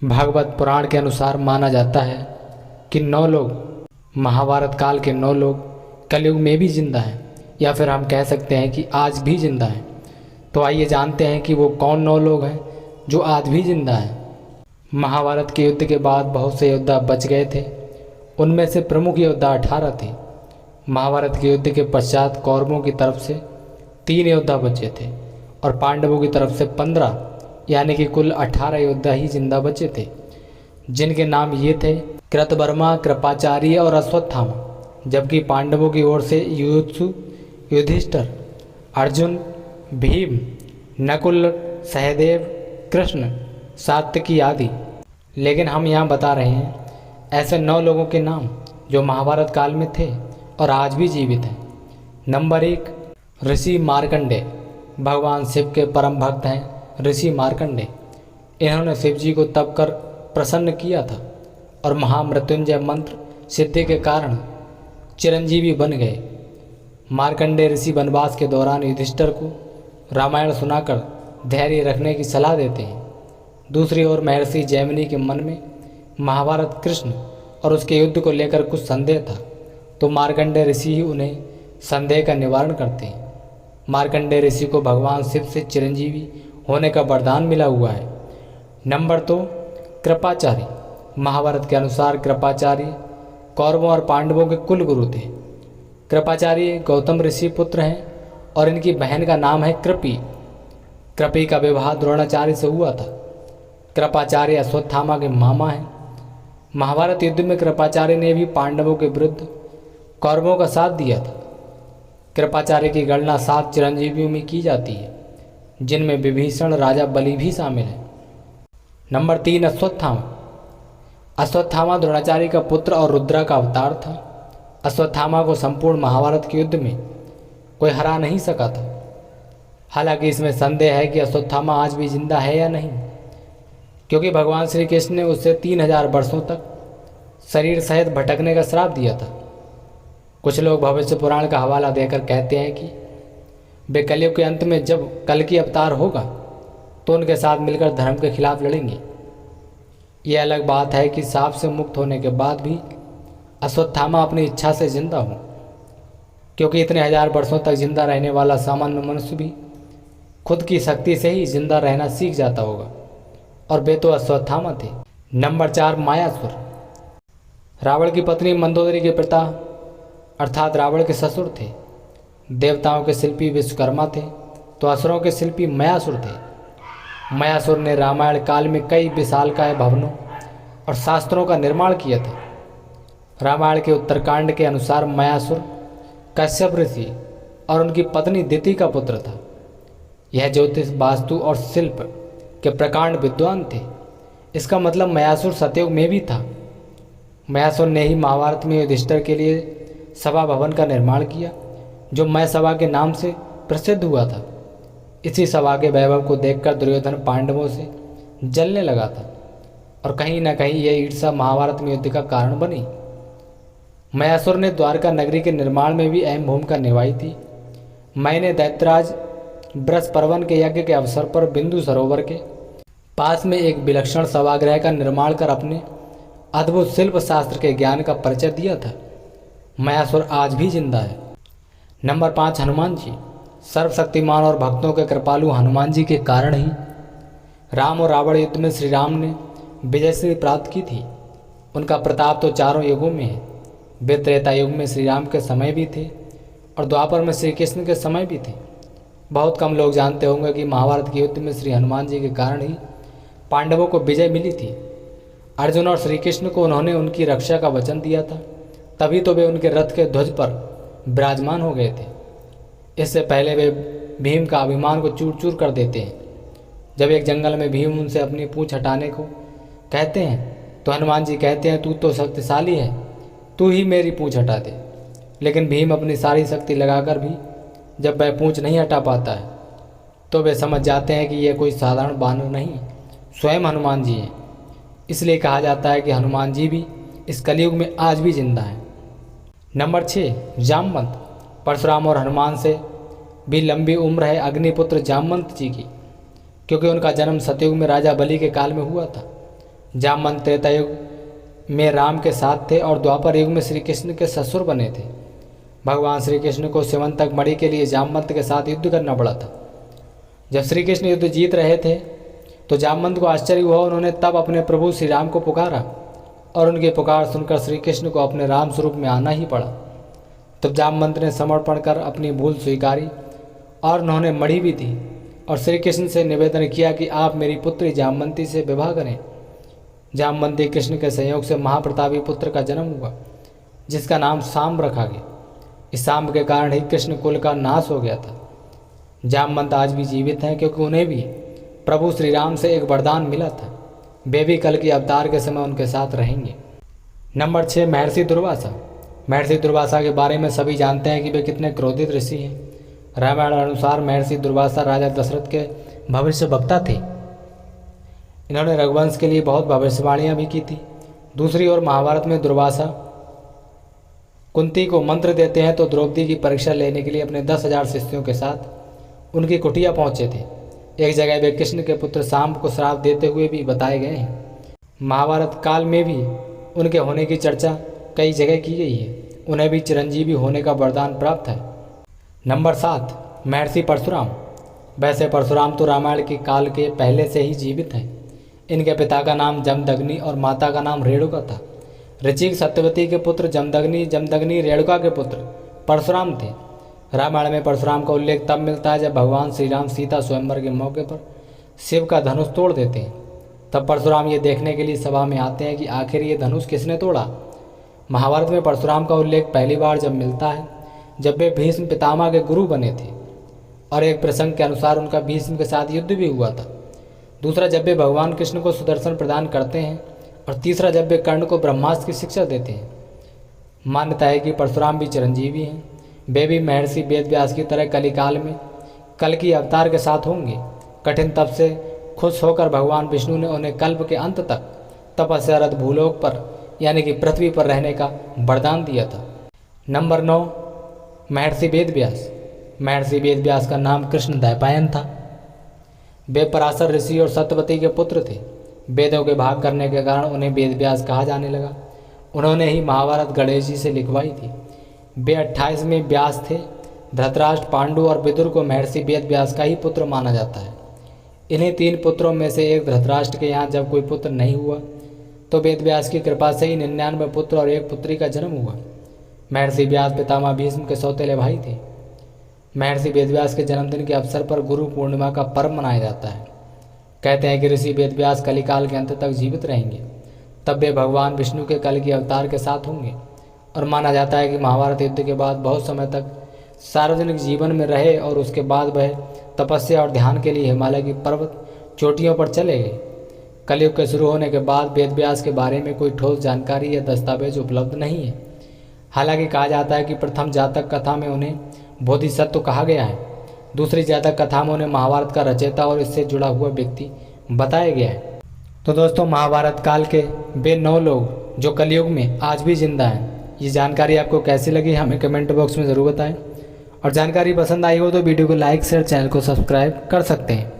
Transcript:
भागवत पुराण के अनुसार माना जाता है कि 9 लोग, महाभारत काल के 9 लोग कलयुग में भी जिंदा हैं, या फिर हम कह सकते हैं कि आज भी जिंदा हैं। तो आइए जानते हैं कि वो कौन 9 लोग हैं जो आज भी जिंदा हैं। महाभारत के युद्ध के बाद बहुत से योद्धा बच गए थे। उनमें से प्रमुख योद्धा 18 थे। महाभारत के युद्ध के पश्चात कौरवों की तरफ से 3 योद्धा बचे थे और पांडवों की तरफ से 15, यानी कि कुल 18 योद्धा ही जिंदा बचे थे, जिनके नाम ये थे कृतवर्मा, कृपाचार्य और अश्वत्थामा। जबकि पांडवों की ओर से युयुत्सु, युधिष्ठिर, अर्जुन, भीम, नकुल, सहदेव, कृष्ण, सात्यकी आदि। लेकिन हम यहाँ बता रहे हैं ऐसे 9 लोगों के नाम जो महाभारत काल में थे और आज भी जीवित हैं। नंबर 1, ऋषि मार्कंडेय। भगवान शिव के परम भक्त हैं ऋषि मार्कंडेय। इन्होंने शिव जी को तप कर प्रसन्न किया था और महामृत्युंजय मंत्र सिद्धि के कारण चिरंजीवी बन गए। मार्कंडेय ऋषि वनवास के दौरान युधिष्ठिर को रामायण सुनाकर धैर्य रखने की सलाह देते हैं। दूसरी ओर महर्षि जैमिनी के मन में महाभारत, कृष्ण और उसके युद्ध को लेकर कुछ संदेह था, तो मार्कंडेय ऋषि ही उन्हें संदेह का निवारण करते हैं। मार्कंडेय ऋषि को भगवान शिव से चिरंजीवी होने का वरदान मिला हुआ है। नंबर 2, कृपाचार्य। महाभारत के अनुसार कृपाचार्य कौरवों और पांडवों के कुल गुरु थे। कृपाचार्य गौतम ऋषि पुत्र हैं और इनकी बहन का नाम है कृपी। कृपी का विवाह द्रोणाचार्य से हुआ था। कृपाचार्य अश्वत्थामा के मामा हैं। महाभारत युद्ध में कृपाचार्य ने भी पांडवों के विरुद्ध कौरवों का साथ दिया था। कृपाचार्य की गणना 7 चिरंजीवियों में की जाती है, जिनमें विभीषण, राजा बलि भी शामिल है। नंबर 3, अश्वत्थामा। अश्वत्थामा द्रोणाचार्य का पुत्र और रुद्रा का अवतार था। अश्वत्थामा को संपूर्ण महाभारत के युद्ध में कोई हरा नहीं सका था। हालांकि इसमें संदेह है कि अश्वत्थामा आज भी जिंदा है या नहीं, क्योंकि भगवान श्री कृष्ण ने उसे 3000 वर्षों तक शरीर सहित भटकने का श्राप दिया था। कुछ लोग भविष्य पुराण का हवाला देकर कहते हैं कि वे कलयुग के अंत में जब कल की अवतार होगा तो उनके साथ मिलकर धर्म के खिलाफ लड़ेंगे। यह अलग बात है कि सांप से मुक्त होने के बाद भी अश्वत्थामा अपनी इच्छा से जिंदा हो, क्योंकि इतने 1000 वर्षों तक जिंदा रहने वाला सामान्य मनुष्य भी खुद की शक्ति से ही जिंदा रहना सीख जाता होगा, और वे तो अश्वत्थामा थे। नंबर 4, मायासुर। रावण की पत्नी मंदोदरी के पिता अर्थात रावण के ससुर थे। देवताओं के शिल्पी विश्वकर्मा थे, तो असुरों के शिल्पी मयासुर थे। मयासुर ने रामायण काल में कई विशालकाय भवनों और शास्त्रों का निर्माण किया था। रामायण के उत्तरकांड के अनुसार मयासुर कश्यप ऋषि और उनकी पत्नी दिति का पुत्र था। यह ज्योतिष, वास्तु और शिल्प के प्रकांड विद्वान थे। इसका मतलब मयासुर सतयुग में भी था। मयासुर ने ही महाभारत में युधिष्ठिर के लिए सभा भवन का निर्माण किया, जो मय सभा के नाम से प्रसिद्ध हुआ था। इसी सभा के वैभव को देखकर दुर्योधन पांडवों से जलने लगा था, और कहीं न कहीं यह ईर्षा महाभारत में युद्ध का कारण बनी। मयासुर ने द्वारका नगरी के निर्माण में भी अहम भूमिका निभाई थी। मैंने दैत्यराज बृहस्पति के यज्ञ के अवसर पर बिंदु सरोवर के पास में एक विलक्षण सभागृह का निर्माण कर अपने अद्भुत शिल्प शास्त्र के ज्ञान का परिचय दिया था। मयासुर आज भी जिंदा है। नंबर 5, हनुमान जी। सर्वशक्तिमान और भक्तों के कृपालु हनुमान जी के कारण ही राम और रावण युद्ध में श्री राम ने विजय श्री प्राप्त की थी। उनका प्रताप तो चारों युगों में है। वे त्रेता युग में श्री राम के समय भी थे और द्वापर में श्री कृष्ण के समय भी थे। बहुत कम लोग जानते होंगे कि महाभारत के युद्ध में श्री हनुमान जी के कारण ही पांडवों को विजय मिली थी। अर्जुन और श्री कृष्ण को उन्होंने उनकी रक्षा का वचन दिया था, तभी तो वे उनके रथ के ध्वज पर विराजमान हो गए थे। इससे पहले वे भीम का अभिमान को चूर चूर कर देते हैं। जब एक जंगल में भीम उनसे अपनी पूंछ हटाने को कहते हैं तो हनुमान जी कहते हैं, तू तो शक्तिशाली है, तू ही मेरी पूंछ हटा दे। लेकिन भीम अपनी सारी शक्ति लगाकर भी जब वह पूंछ नहीं हटा पाता है तो वे समझ जाते हैं कि यह कोई साधारण बानर नहीं, स्वयं हनुमान जी हैं। इसलिए कहा जाता है कि हनुमान जी भी इस कलयुग में आज भी जिंदा हैं। नंबर 6, जामवंत। परशुराम और हनुमान से भी लंबी उम्र है अग्निपुत्र जामवंत जी की, क्योंकि उनका जन्म सतयुग में राजा बलि के काल में हुआ था। जामवंत त्रेता युग में राम के साथ थे और द्वापर युग में श्री कृष्ण के ससुर बने थे। भगवान श्री कृष्ण को स्यवंतक मणि के लिए जामवंत के साथ युद्ध करना पड़ा था। जब श्री कृष्ण युद्ध जीत रहे थे तो जामवंत को आश्चर्य हुआ। उन्होंने तब अपने प्रभु श्री राम को पुकारा और उनकी पुकार सुनकर श्री कृष्ण को अपने राम स्वरूप में आना ही पड़ा। तब जामवंत ने समर्पण कर अपनी भूल स्वीकारी और उन्होंने मणि भी दी और श्री कृष्ण से निवेदन किया कि आप मेरी पुत्री जामवंती से विवाह करें। जामवंती कृष्ण के संयोग से महाप्रतापी पुत्र का जन्म हुआ, जिसका नाम सांब रखा गया। इस सांब के कारण ही कृष्ण कुल का नाश हो गया था। जामवंत आज भी जीवित हैं क्योंकि उन्हें भी प्रभु श्री राम से एक वरदान मिला था। वे भी कल के अवतार के समय उनके साथ रहेंगे। नंबर 6, महर्षि दुर्वासा। महर्षि दुर्वासा के बारे में सभी जानते हैं कि वे कितने क्रोधित ऋषि हैं। रामायण अनुसार महर्षि दुर्वासा राजा दशरथ के भविष्य वक्ता थे। इन्होंने रघुवंश के लिए बहुत भविष्यवाणियाँ भी की थी। दूसरी ओर महाभारत में दुर्वासा कुंती को मंत्र देते हैं तो द्रौपदी की परीक्षा लेने के लिए अपने 10,000 शिष्यों के साथ उनकी कुटिया पहुँचे थे। एक जगह वे कृष्ण के पुत्र सांब को श्राप देते हुए भी बताए गए हैं। महाभारत काल में भी उनके होने की चर्चा कई जगह की गई है। उन्हें भी चिरंजीवी होने का वरदान प्राप्त है। नंबर 7, महर्षि परशुराम। वैसे परशुराम तो रामायण के काल के पहले से ही जीवित हैं। इनके पिता का नाम जमदग्नि और माता का नाम रेणुका था। ऋचिक सत्यवती के पुत्र जमदग्नि रेणुका के पुत्र परशुराम थे। रामायण में परशुराम का उल्लेख तब मिलता है जब भगवान श्री राम सीता स्वयंवर के मौके पर शिव का धनुष तोड़ देते हैं। तब परशुराम ये देखने के लिए सभा में आते हैं कि आखिर ये धनुष किसने तोड़ा। महाभारत में परशुराम का उल्लेख पहली बार जब मिलता है जब वे भीष्म पितामह के गुरु बने थे और एक प्रसंग के अनुसार उनका भीष्म के साथ युद्ध भी हुआ था। दूसरा जब वे भगवान कृष्ण को सुदर्शन प्रदान करते हैं और तीसरा जब वे कर्ण को ब्रह्मास्त्र की शिक्षा देते हैं। मान्यता है कि परशुराम भी चिरंजीवी हैं। वे भी महर्षि वेदव्यास की तरह कलिकाल में कल की अवतार के साथ होंगे। कठिन तप से खुश होकर भगवान विष्णु ने उन्हें कल्प के अंत तक तपस्यारत भूलोक पर यानी कि पृथ्वी पर रहने का वरदान दिया था। नंबर 9, महर्षि वेदव्यास। महर्षि वेदव्यास का नाम कृष्ण द्वैपायन था। वे पराशर ऋषि और सत्यवती के पुत्र थे। वेदों के भाग करने के कारण उन्हें वेदव्यास कहा जाने लगा। उन्होंने ही महाभारत गणेश जी से लिखवाई थी। वे 28वें व्यास थे। धृतराष्ट्र, पांडु और विदुर को महर्षि वेदव्यास का ही पुत्र माना जाता है। इन्हीं 3 पुत्रों में से एक धृतराष्ट्र के यहाँ जब कोई पुत्र नहीं हुआ तो वेदव्यास की कृपा से ही 99 पुत्र और 1 पुत्री का जन्म हुआ। महर्षि व्यास पितामह भीष्म के सौतेले भाई थे। महर्षि वेदव्यास के जन्मदिन के अवसर पर गुरु पूर्णिमा का पर्व मनाया जाता है। कहते हैं कि ऋषि वेदव्यास कलिकाल के अंत तक जीवित रहेंगे। तब वे भगवान विष्णु के कल के अवतार के साथ होंगे और माना जाता है कि महाभारत युद्ध के बाद बहुत समय तक सार्वजनिक जीवन में रहे और उसके बाद वह तपस्या और ध्यान के लिए हिमालय की पर्वत चोटियों पर चले गए। कलयुग के शुरू होने के बाद वेदव्यास के बारे में कोई ठोस जानकारी या दस्तावेज उपलब्ध नहीं है। हालांकि कहा जाता है कि प्रथम जातक कथा में उन्हें बोधिसत्व कहा गया है। दूसरी जातक कथा में उन्हें महाभारत का रचयिता और इससे जुड़ा हुआ व्यक्ति बताया गया है। तो दोस्तों, महाभारत काल के वे 9 लोग जो कलयुग में आज भी जिंदा हैं, ये जानकारी आपको कैसी लगी हमें कमेंट बॉक्स में ज़रूर बताएं। और जानकारी पसंद आई हो तो वीडियो को लाइक शेयर चैनल को सब्सक्राइब कर सकते हैं।